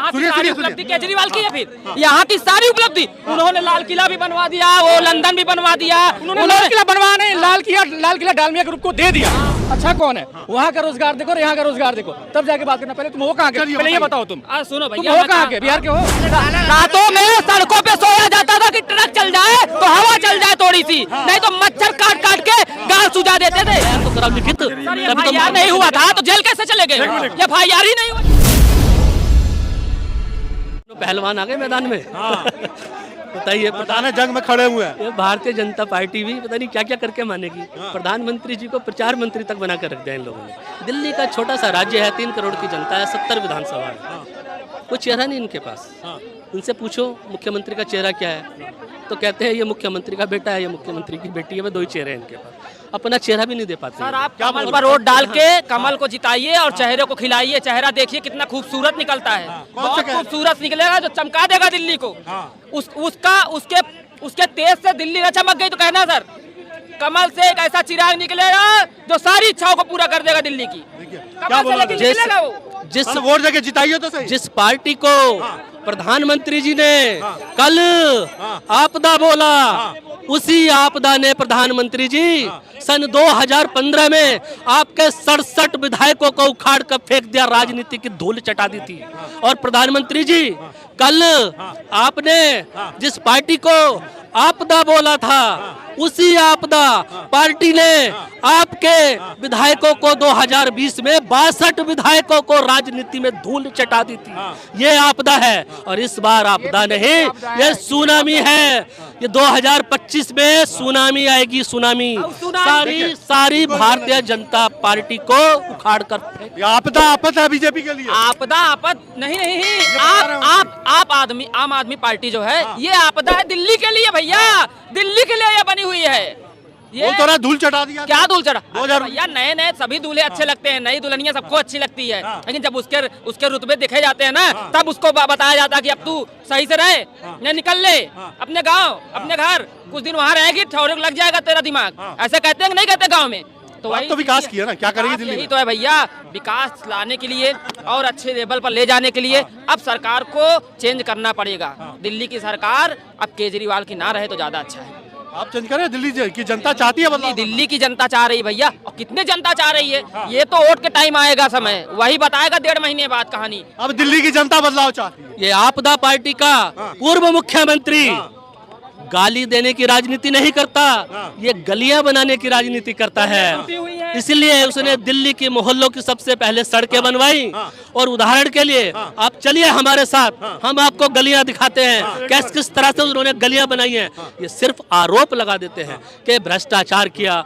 यहाँ की सारी उपलब्धि केजरीवाल की है। फिर यहाँ की सारी उपलब्धि, उन्होंने लाल किला भी बनवा दिया, वो लंदन भी बनवा दिया, उन्होंने लाल किला बनवा नहीं, लाल किला डालमिया ग्रुप को दे दिया। अच्छा कौन है? वहाँ का रोजगार देखो और यहाँ का रोजगार देखो, तब जाके बात करना। पहले तुम हो कहाँ के? पहले ये बताओ तुम सुनो तुम हो कहाँ के? बिहार के हो? रातों में सड़कों पे सोया जाता था कि ट्रक चल जाए तो हवा चल जाए थोड़ी सी, नहीं तो मच्छर काट काट के गाल सुझा देते थे। तो कराओ लिखित, FIR नहीं हुआ था तो जेल कैसे चले गए? FIR ही नहीं हुआ। पहलवान आ गए मैदान में। बताइए, मैदान जंग में खड़े हुए हैं। ये भारतीय जनता पार्टी भी पता नहीं क्या क्या करके मानेगी। प्रधानमंत्री जी को प्रचार मंत्री तक बना कर रख दिया इन लोगों ने। दिल्ली का छोटा सा राज्य है, 3 करोड़ की जनता है, 70 विधानसभा है, कोई चेहरा नहीं इनके पास। उनसे पूछो मुख्यमंत्री का चेहरा क्या है, तो कहते हैं ये मुख्यमंत्री का बेटा है, ये मुख्यमंत्री की बेटी है, वो 2 ही चेहरे हैं इनके पास। अपना चेहरा भी नहीं दे पाते। सर आप कमल पर वोट डाल के कमल को जिताइए और चेहरे को खिलाइए। चेहरा देखिए कितना खूबसूरत निकलता है, बहुत खूबसूरत निकलेगा, जो चमका देगा दिल्ली को। उसके तेज से दिल्ली न चमक गई तो कहना सर, कमल से एक ऐसा चिराग निकलेगा जो सारी इच्छाओं को पूरा कर देगा दिल्ली की। कमल से लेके निकलेगा वो। जिस वोट देके जिताइए तो सही। जिस पार्टी को प्रधानमंत्री जी ने कल आपदा बोला, उसी आपदा ने प्रधानमंत्री जी सन 2015 में आपके 67 विधायकों को उखाड़ कर फेंक दिया, राजनीति की धूल चटा दी थी। और प्रधानमंत्री जी कल आपने जिस पार्टी को आपदा बोला था, उसी आपदा पार्टी ने आपके विधायकों को 2020 में 62 विधायकों को राजनीति में धूल चटा दी थी। ये आपदा है, और इस बार आपदा नहीं, ये सुनामी है। ये 2025 में सुनामी आएगी, सुनामी। सारी भारतीय जनता पार्टी को उखाड़ कर फेंक। आपदा आपद है बीजेपी के लिए। आपदा आपद नहीं, आम आदमी पार्टी जो है ये आपदा है दिल्ली के लिए भैया, दिल्ली के लिए ये बनी हुई है। ये तो धूल चटा दिया। क्या धूल चढ़ा? 2000 भैया नए सभी दूल्हे अच्छे लगते हैं, नई दुल्हनियां सबको अच्छी लगती है, लेकिन जब उसके रुतबे देखे जाते हैं ना, तब उसको बताया जाता है कि अब तू सही से रहे, नहीं निकल ले अपने गांव, अपने घर, कुछ दिन वहाँ रहेगी, ठौर लग जाएगा तेरा दिमाग। ऐसे कहते हैं नहीं कहते गाँव में? तो वही तो विकास किया ना, क्या करेगी दिल्ली? यही तो है भैया, विकास लाने के लिए और अच्छे लेवल पर ले जाने के लिए अब सरकार को चेंज करना पड़ेगा। दिल्ली की सरकार अब केजरीवाल की ना रहे तो ज्यादा अच्छा है। आप चेंज करें, दिल्ली की जनता चाहती है बदलाव। दिल्ली की जनता चाह रही है भैया, और कितने जनता चाह रही है ये तो वोट के टाइम आएगा, समय वही बताएगा 1.5 महीने बाद कहानी। अब दिल्ली की जनता बदलाव चाहती है। ये आपदा पार्टी का पूर्व मुख्यमंत्री गाली देने की राजनीति नहीं करता, ये गलियां बनाने की राजनीति करता है। इसलिए उसने दिल्ली की मोहल्लों की सबसे पहले सड़कें बनवाई। और उदाहरण के लिए आप चलिए हमारे साथ, हम आपको गलियां दिखाते हैं किस तरह से उन्होंने गलियां बनाई हैं। ये सिर्फ आरोप लगा देते हैं कि भ्रष्टाचार किया,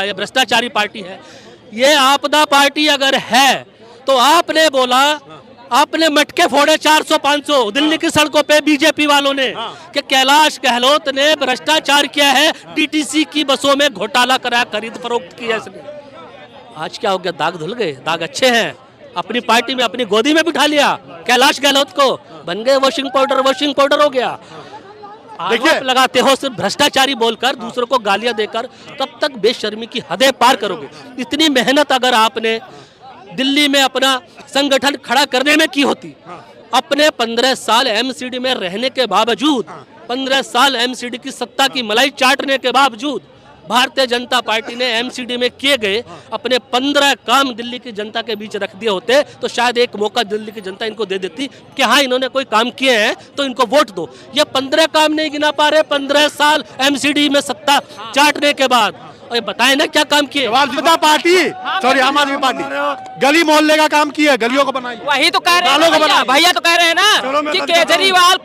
ये भ्रष्टाचारी पार्टी है। ये आपदा पार्टी अगर है तो आपने बोला, आपने मटके फोड़े 400-500 दिल्ली की सड़कों पे बीजेपी वालों ने, कि कैलाश गहलोत ने भ्रष्टाचार किया है, टीटीसी की बसों में घोटाला कराया, खरीद फरोख्त किया इसने। आज क्या हो गया? दाग धुल गए, दाग अच्छे हैं। अपनी पार्टी में अपनी गोदी में बिठा लिया कैलाश गहलोत को, बन गए वॉशिंग पाउडर हो गया। आरोप लगाते हो सिर्फ भ्रष्टाचारी बोलकर, दूसरों को गालियां देकर, कब तक बेशर्मी की हदें पार करोगे? इतनी मेहनत अगर आपने दिल्ली में अपना संगठन खड़ा करने में की होती, अपने 15 साल एमसीडी में रहने के बावजूद, 15 साल एमसीडी की सत्ता की मलाई चाटने के बावजूद, भारतीय जनता पार्टी ने एमसीडी में किए गए अपने 15 काम दिल्ली की जनता के बीच रख दिए होते, तो शायद एक मौका दिल्ली की जनता इनको दे देती कि हाँ इन्होंने कोई काम किए हैं तो इनको वोट दो। ये 15 काम नहीं गिना पा रहे 15 साल एमसीडी में सत्ता चाटने के बाद। और बताए ना क्या काम किए? जनता पार्टी, सॉरी आम आदमी पार्टी गली मोहल्ले का काम किया, गलियों को बनाई। वही तो कह रहे हैं भैया, तो कह रहे हैं ना कि केजरीवाल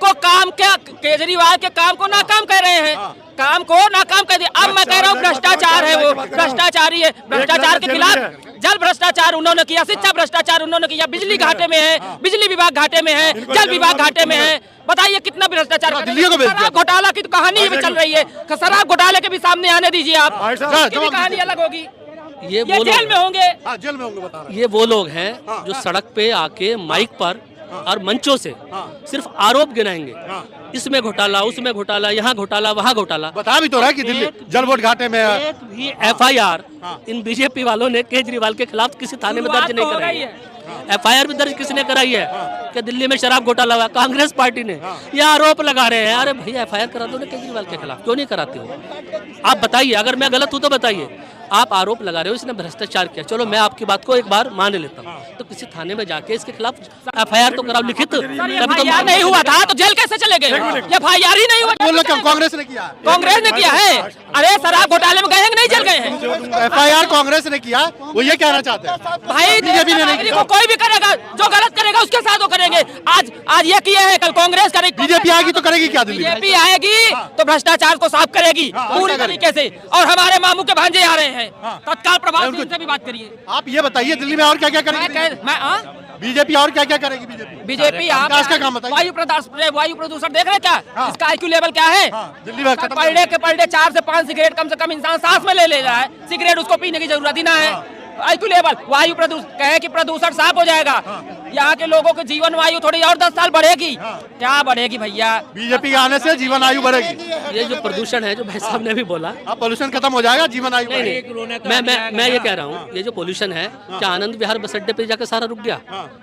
के काम को नाकाम कह रहे हैं, काम को नाकाम कर दिया। अब मैं कह रहा हूँ भ्रष्टाचार है, वो भ्रष्टाचारी है, भ्रष्टाचार के खिलाफ जल भ्रष्टाचार उन्होंने किया, शिक्षा भ्रष्टाचार उन्होंने किया, बिजली घाटे में है, बिजली विभाग घाटे में है, जल विभाग घाटे में है। बताइए कितना भ्रष्टाचार। शराब घोटाला की तो कहानी भी चल रही है, शराब घोटाले के भी सामने आने दीजिए आप, कहानी अलग होगी। ये जेल में होंगे, जेल में होंगे बता रहे हैं। ये वो लोग हैं जो सड़क पे आके माइक पर और मंचों से सिर्फ आरोप गिनाएंगे, इसमें घोटाला, उसमें घोटाला, यहाँ घोटाला, वहाँ घोटाला। बता भी तो रहा है कि दिल्ली जल बोर्ड घाटे में एक भी FIR इन बीजेपी वालों ने केजरीवाल के खिलाफ किसी थाने में दर्ज नहीं कराई है। FIR भी दर्ज किसने कराई है कि दिल्ली में शराब घोटाला हुआ? कांग्रेस पार्टी ने। ये आरोप लगा रहे हैं। अरे भैया FIR करा दो ना केजरीवाल के खिलाफ, क्यों नहीं कराते हो? आप बताइए, अगर मैं गलत हूँ तो बताइए। आप आरोप लगा रहे हो इसने भ्रष्टाचार किया, चलो मैं आपकी बात को एक बार मान लेता हूँ, तो किसी थाने में जाके इसके खिलाफ FIR तो कराओ लिखित। FIR नहीं हुआ था तो जेल कैसे चले गए? FIR ही नहीं हुआ। बोलो क्यों? कांग्रेस ने किया। कांग्रेस ने किया है। अरे शराब घोटाले में गए हैं कि नहीं जेल गए हैं? FIR कांग्रेस ने किया, वो ये कहना चाहते हैं। भाई बीजेपी ने नहीं किया। कोई भी करेगा, जो गलत करेगा उसके साथ वो करेंगे। आज ये किए हैं, कल कांग्रेस करेगी। बीजेपी आएगी तो करेगी क्या? दिल्ली में बीजेपी आएगी तो भ्रष्टाचार को साफ करेगी पूरी तरीके से। और हमारे मामू के भांजे आ रहे हैं, तत्काल प्रभाव से उनसे भी बात करिए। आप ये बताइए दिल्ली में और क्या क्या करेगी बीजेपी? और क्या क्या करेगी बीजेपी? आप विकास का काम बताइए। वायु प्रदूषण देख रहे हैं क्या? इसका IQ लेवल क्या है? दिल्ली में पर डे 4 से 5 सिगरेट कम से कम इंसान सांस में ले रहा है। सिगरेट उसको पीने की जरूरत ही ना है। IQ लेवल, वायु प्रदूषण, कहे कि प्रदूषण साफ हो जाएगा, यहाँ के लोगों की जीवन वायु थोड़ी और 10 साल बढ़ेगी। क्या बढ़ेगी भैया? बीजेपी के आने से जीवन आयु बढ़ेगी। ये जो प्रदूषण है, जो भाई साहब ने भी बोला, अब पोल्यूशन खत्म हो जाएगा, जीवन आयु मैं ये कह रहा हूँ, ये जो पोल्यूशन है, क्या आनंद विहार बस अड्डे पे जाकर सारा रुक गया?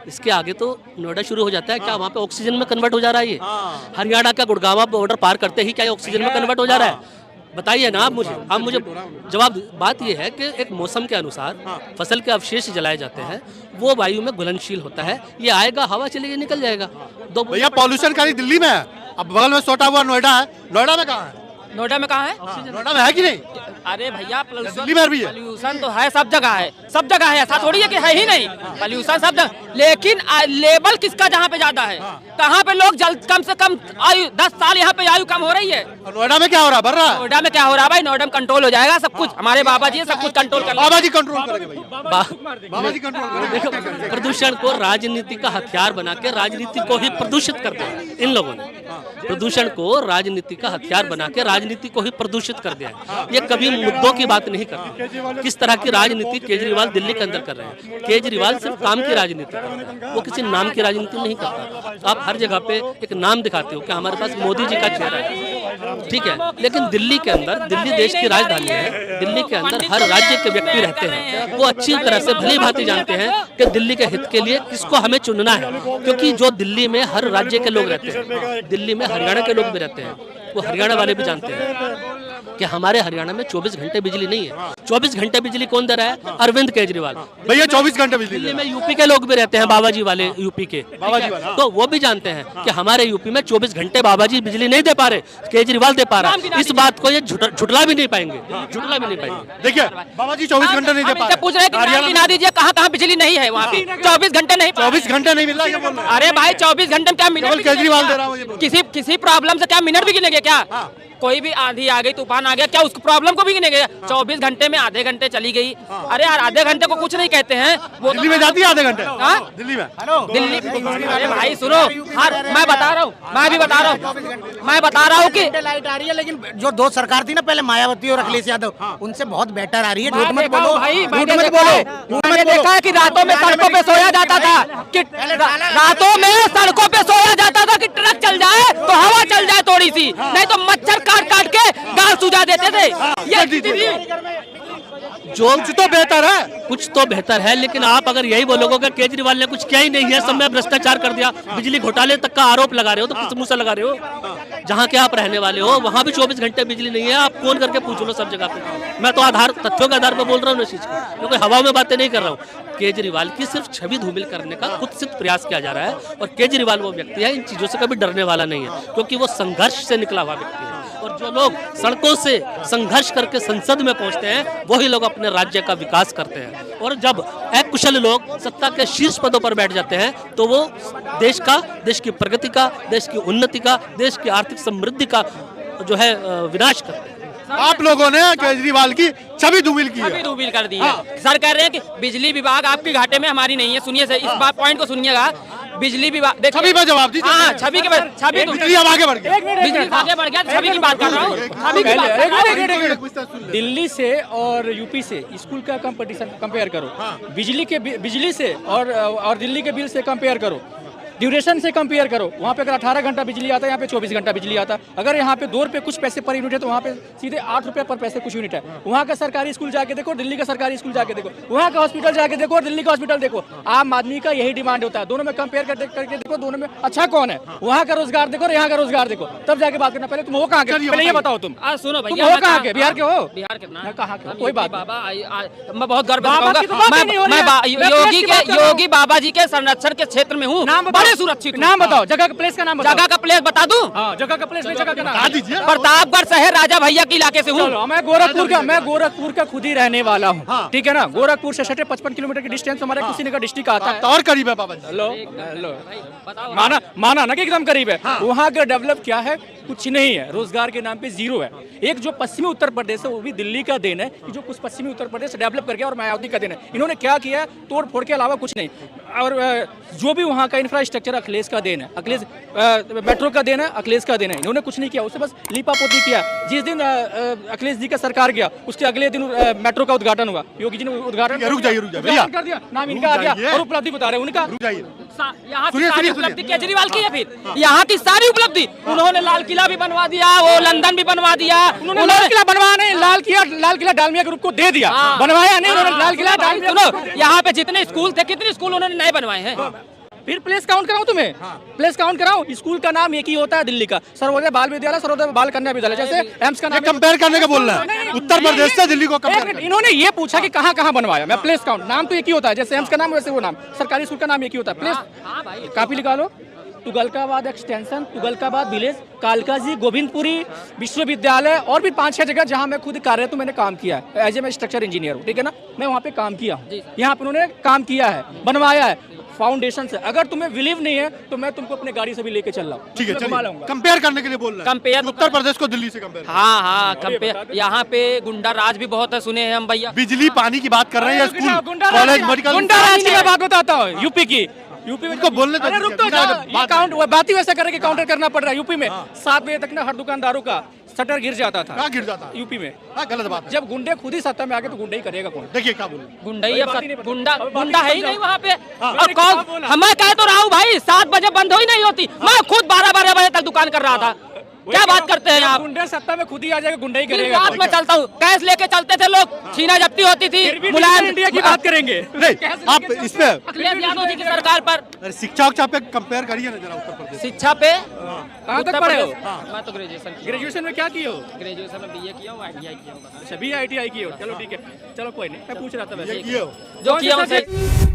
इसके आगे तो नोएडा शुरू हो जाता है। क्या वहाँ पे ऑक्सीजन में कन्वर्ट हो जा रहा है? ये हरियाणा का गुड़गांव बॉर्डर पार करते ही क्या ऑक्सीजन में कन्वर्ट हो जा रहा है? बताइए ना आप मुझे जवाब। बात ये है कि एक मौसम के अनुसार फसल के अवशेष जलाए जाते हैं, वो वायु में घुलनशील होता है। ये आएगा, हवा चलेगी, निकल जाएगा। भैया पॉल्यूशन खाली दिल्ली में है, अब बगल में सोटा हुआ नोएडा है। नोएडा में कहाँ है? नोएडा में कहाँ है? नोएडा में है कि नहीं? अरे भैया दिल्ली में भी है। पोल्यूशन तो है, सब जगह है, सब जगह है। ऐसा थोड़ी है कि है ही नहीं, पोल्यूशन सब जगह। लेकिन लेवल किसका जहाँ पे ज्यादा है? कहाँ पे लोग कम से कम आयु 10 साल यहाँ पे आयु कम हो रही है। नोएडा में क्या हो रहा है? बढ़ रहा है। नोएडा में क्या हो रहा है भाई? नोएडा में कंट्रोल हो जाएगा सब कुछ। हमारे बाबा जी सब कुछ कंट्रोल कर। बाबा जी कंट्रोल करेंगे भैया, बाबा जी कंट्रोल करेंगे। प्रदूषण को राजनीति का हथियार बना के राजनीति को ही प्रदूषित कर दिया इन लोगों ने। प्रदूषण को राजनीति का हथियार बना के राजनीति को ही प्रदूषित कर दिया है। ये कभी मुद्दों की बात नहीं करते। किस तरह की राजनीति केजरीवाल दिल्ली के अंदर कर रहे हैं? केजरीवाल सिर्फ काम की राजनीति कर रहे हैं, वो किसी नाम की राजनीति नहीं करता। आप हर जगह पे एक नाम दिखाते हो कि हमारे पास मोदी जी का चेहरा है, ठीक है, लेकिन दिल्ली के अंदर, दिल्ली देश की राजधानी है, दिल्ली के अंदर हर राज्य के व्यक्ति रहते हैं। वो अच्छी तरह से भली भांति जानते हैं कि दिल्ली के हित के लिए किसको हमें चुनना है। क्योंकि जो दिल्ली में हर राज्य के लोग रहते हैं, दिल्ली में हरियाणा के लोग भी रहते हैं, वो हरियाणा वाले भी जानते हैं कि हमारे हरियाणा में 24 घंटे बिजली नहीं है। 24 घंटे बिजली कौन दे रहा है? अरविंद केजरीवाल। भैया 24 घंटे बिजली दिल्ली में यूपी के लोग भी रहते हैं, बाबा जी वाले यूपी के, तो वो भी जानते हैं कि हमारे यूपी में 24 घंटे बाबा जी बिजली नहीं दे पा रहे, केजरीवाल दे पा रहा है। इस बात को ये झुटला भी नहीं पाएंगे, झुटला भी नहीं पाएंगे। देखिए बाबा जी 24 घंटे नहीं दे पा रहे। पूछ रहे हैं कि ना दीजिए, कहाँ कहाँ बिजली नहीं है वहाँ पे? 24 घंटे नहीं, 24 घंटे नहीं मिल रहा, ये बोल रहे हैं। अरे भाई 24 घंटे में क्या मिनट? केजरीवाल दे रहा हूँ। किसी प्रॉब्लम से क्या मिनट भी गिनेंगे क्या? कोई भी आंधी आ गई, तूफान आ गया, क्या उस प्रॉब्लम को भी गिनेंगे? 24 घंटे में आधे घंटे चली गई। अरे यार आधे घंटे को कुछ नहीं कहते हैं। वो दिल्ली में जाती है आधे घंटे? हाँ? दिल्ली में दिल्ली। अरे भाई सुनो, हाँ मैं बता रहा हूँ, मैं भी बता रहा हूँ कि लाइट आ रही है, लेकिन जो दो सरकार थी ना पहले, मायावती और अखिलेश यादव, उनसे बहुत बेटर आ रही है। झूठ मत बोलो भाई, झूठ मत बोलो। मैंने देखा है कि रातों में सड़कों पे सोया जाता था, कि रातों में सड़कों पे सोया जाता था कि ट्रक चल जाए तो हवा चल जाए थोड़ी सी, नहीं तो मच्छर काट काट के गाल सुझा देते थे। जो कुछ तो बेहतर है, कुछ तो बेहतर है, लेकिन आप अगर यही बोलोगे कि केजरीवाल ने कुछ किया ही नहीं है, सब में भ्रष्टाचार कर दिया, बिजली घोटाले तक का आरोप लगा रहे हो, तो किस मुंह से लगा रहे हो? जहाँ के आप रहने वाले हो वहाँ भी 24 घंटे बिजली नहीं है। आप फोन करके पूछ लो सब जगह पे। मैं तो तथ्यों के आधार पर बोल रहा हूँ इस चीज को, मैं कोई हवा में बातें नहीं कर रहा हूँ। केजरीवाल की सिर्फ छवि धूमिल करने का कुत्सित प्रयास किया जा रहा है, और केजरीवाल वो व्यक्ति है इन चीजों से कभी डरने वाला नहीं है, क्योंकि वो संघर्ष से निकला हुआ व्यक्ति है। और जो लोग सड़कों से संघर्ष करके संसद में पहुंचते हैं, वही लोग अपने राज्य का विकास करते हैं। और जब अकुशल लोग सत्ता के शीर्ष पदों पर बैठ जाते हैं, तो वो देश की प्रगति का, देश की उन्नति का, देश की आर्थिक समृद्धि का जो है विनाश करते हैं। आप लोगों ने केजरीवाल की छवि धूमिल की है। छवि धूमिल कर दी है। सर कह रहे हैं कि बिजली विभाग आपके घाटे में, हमारी नहीं है। सुनिए सर, इस बात पॉइंट को सुनिएगा। बिजली विभाग छवि पर जवाब दीजिए। हाँ, छवि के बाद छवि बिजली अब आगे बढ़ गई, बिजली आगे बढ़ गया, छवि की बात कर रहा हूँ। दिल्ली से और यूपी से स्कूल का कंपटीशन कंपेयर करो, बिजली से और दिल्ली के बिल से कंपेयर करो। ड्यूरेशन से कंपेयर करो, वहाँ पे अगर 18 घंटा बिजली आता है, यहाँ पे 24 घंटा बिजली आता है। अगर यहाँ पे 2 रुपये कुछ पैसे पर यूनिट है तो वहाँ पे सीधे 8 रुपये पर पैसे कुछ यूनिट है। वहाँ का सरकारी स्कूल जाके देखो, दिल्ली का सरकारी स्कूल जाके देखो, वहाँ का हॉस्पिटल जाके देखो और दिल्ली का हॉस्पिटल देखो। आम आदमी का यही डिमांड होता है, दोनों में कंपेयर करके देखो, दोनों में अच्छा कौन है। वहाँ का रोजगार देखो और यहाँ का रोजगार देखो, तब जाके बात करना। पहले तुम हो कहाँ के, पहले ये बताओ तुम सुनो तुम भैया, हो कहाँ के, बिहार के हो? बिहार के ना, मैं कहाँ के, कोई बात बाबा मैं बहुत गर्व से बाबा की तो बात ही नहीं हो रही है। मैं प्लेस की बात कर रहा हूँ। योगी बाबा जी के संरक्षण के क्षेत्र में हूँ, नाम बताओ, बड़े सुरक्षित हूँ। नाम बताओ, जगह का प्लेस का नाम बताओ। जगह का प्लेस बता दूं? हाँ, जगह का प्लेस नहीं, जगह का नाम बता दीजिए। प्रतापगढ़ शहर राजा भैया के इलाके से हूँ। चलो, मैं गोरखपुर का खुद ही रहने वाला हूँ, ठीक है ना। गोरखपुर से 55 किलोमीटर की डिस्टेंस हमारे कुशीनगर डिस्ट्रिक्ट आता है। तो और करीब है बाबा जी। हेलो माना ना कि एकदम करीब है। वहाँ का डेवलप क्या है, कुछ नहीं है, रोजगार के नाम पे जीरो है। एक जो पश्चिमी उत्तर प्रदेश है वो भी दिल्ली का देन है, कि जो कुछ पश्चिमी उत्तर प्रदेश डेवलप करके, और मायावती का देन है। इन्होंने क्या किया है, तोड़ फोड़ के अलावा कुछ नहीं। और जो भी वहाँ का इंफ्रास्ट्रक्चर अखिलेश का देन है, अखिलेश मेट्रो का देन है, अखिलेश का देन है। इन्होंने कुछ नहीं किया, उससे बस लीपापोती किया। जिस दिन अखिलेश जी का सरकार गया, उसके अगले दिन मेट्रो का उद्घाटन हुआ, योगी जी ने उद्घाटन रुक जाइए भैया, कर दिया, नाम इनका आ गया और उपलब्धि बता रहे हैं उनका। रुक जाइए। यहाँ की सारी उपलब्धि केजरीवाल की है। फिर यहाँ की सारी उपलब्धि, उन्होंने लाल किला भी बनवा दिया, वो लंदन भी बनवा दिया। उन्होंने लाल किला बनवाया नहीं, लाल किला डालमिया ग्रुप को दे दिया, बनवाया नहीं उन्होंने लाल किला डालमिया। सुनो, यहाँ पे जितने स्कूल थे, कितने स्कूल उन्होंने नए बनवाए हैं। फिर प्लेस काउंट कराऊं तुम्हें, प्लेस काउंट कराऊं। स्कूल का नाम एक ही होता है दिल्ली का, सर्वोदय बाल विद्यालय, सर्वोदय बाल कन्या विद्यालय। जैसे एम्स का नाम कंपेयर करने का बोल रहा है, उत्तर प्रदेश से दिल्ली को कंपेयर। इन्होंने ये पूछा कि कहाँ कहाँ बनवाया, मैं प्लेस काउंट, नाम तो एक ही होता है। जैसे एम्स का नाम वैसे वो नाम, सरकारी स्कूल का नाम एक ही होता है। प्लेस कापी निकालो, तुगलकाबाद एक्सटेंशन, तुगलकाबाद विलेज, कालकाजी, गोविंदपुरी विश्वविद्यालय, और भी 5-6 जगह जहां मैं खुद कार्यरत हूं, मैंने काम किया है। एज ए मैं स्ट्रक्चर इंजीनियर हूं, ठीक है ना। मैं वहां पे काम किया हूं, यहाँ पे उन्होंने काम किया है, बनवाया है फाउंडेशन से। अगर तुम्हें बिलीव नहीं है तो मैं तुमको अपने गाड़ी से भी लेके चल रहा हूँ, ठीक है, घुमा चलिए। लाऊंगा। कंपेयर करने के लिए बोल रहा है, कंपेयर उत्तर प्रदेश को दिल्ली से कंपेयर। हाँ कंपेयर। यहाँ पे गुंडा राज भी बहुत है, सुने हैं हम भैया। बिजली पानी की बात कर रहे हैं, स्कूल गुंडा कॉलेज मेडिकल। गुंडा राज की मैं बात बताता हूँ, यूपी की। यूपी में इनको बोलने दो, अरे रुक तो जाओ, ये काउंट बात ही वैसा करे कि काउंटर करना पड़ रहा है। यूपी में 7 बजे तक ना हर दुकानदारों का शटर गिर जाता था। कहाँ गिर जाता है? यूपी में। हाँ, गलत बात है। जब गुंडे खुद ही सत्ता में आ गए तो गुंडा ही करेगा कौन? देखिए क्या बोले, गुंडा ही, बात ही नहीं अब पता। गुंडा है ही नहीं वहाँ पे। और क्या कौन, बोला? हमें कह तो रहा हूँ भाई, 7 बजे बंद हो ही नहीं होती। मैं खुद 12 बजे तक दुकान कर रहा था। क्या बात करते हैं आप? गुंडे सत्ता में खुद ही आ जाएगा, गुंडा ही दिन करेगा। रात में चलता हूँ, कैश लेके चलते थे लोग, छीना जब्ती होती थी। मुलायम इंडिया की बात करेंगे। नहीं आप इसमें अखिलेश यादव जी की सरकार पर अरे शिक्षा उक्षा पे कंपेयर करिए ना जरा उत्तर प्रदेश। शिक्षा पे कहाँ तक पढ़े हो? मैं तो ग्रेजुएशन ग्रेजुएशन में क्या किए हो? ग्रेजुएशन में BA किया हूँ, ITI किया हूँ। अच्छा, भी ITI किए हो, चलो ठीक है, चलो कोई नहीं, मैं पूछ रहा था वैसे। ये हो जो किया हूँ सही।